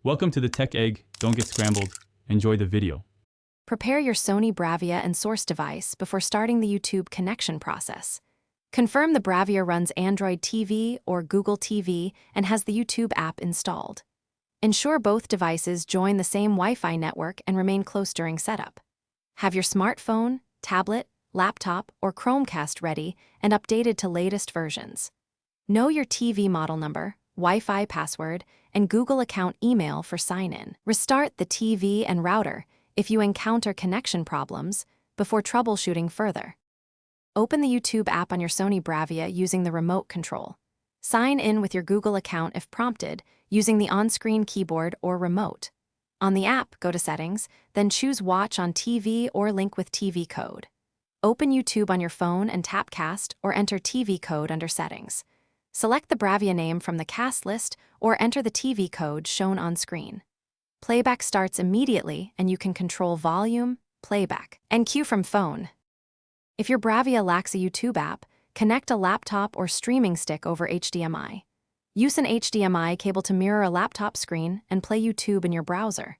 Welcome to the Tech Egg. Don't get scrambled. Enjoy the video. Prepare your Sony Bravia and source device before starting the YouTube connection process. Confirm the Bravia runs Android TV or Google TV and has the YouTube app installed. Ensure both devices join the same Wi-Fi network and remain close during setup. Have your smartphone, tablet, laptop, or Chromecast ready and updated to latest versions. Know your TV model number, Wi-Fi password, and Google account email for sign-in. Restart the TV and router if you encounter connection problems before troubleshooting further. Open the YouTube app on your Sony Bravia using the remote control. Sign in with your Google account if prompted, using the on-screen keyboard or remote. On the app, go to Settings, then choose Watch on TV or Link with TV code. Open YouTube on your phone and tap Cast or enter TV code under Settings. Select the Bravia name from the cast list or enter the TV code shown on screen. Playback starts immediately and you can control volume, playback, and cue from phone. If your Bravia lacks a YouTube app, connect a laptop or streaming stick over HDMI. Use an HDMI cable to mirror a laptop screen and play YouTube in your browser.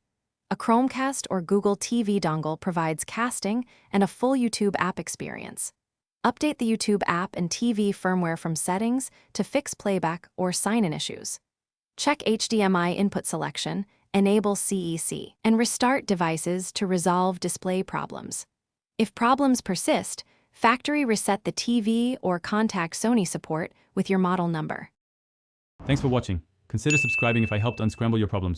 A Chromecast or Google TV dongle provides casting and a full YouTube app experience. Update the YouTube app and TV firmware from settings to fix playback or sign-in issues. Check HDMI input selection, enable CEC, and restart devices to resolve display problems. If problems persist, factory reset the TV or contact Sony support with your model number. Thanks for watching. Consider subscribing if I helped unscramble your problems.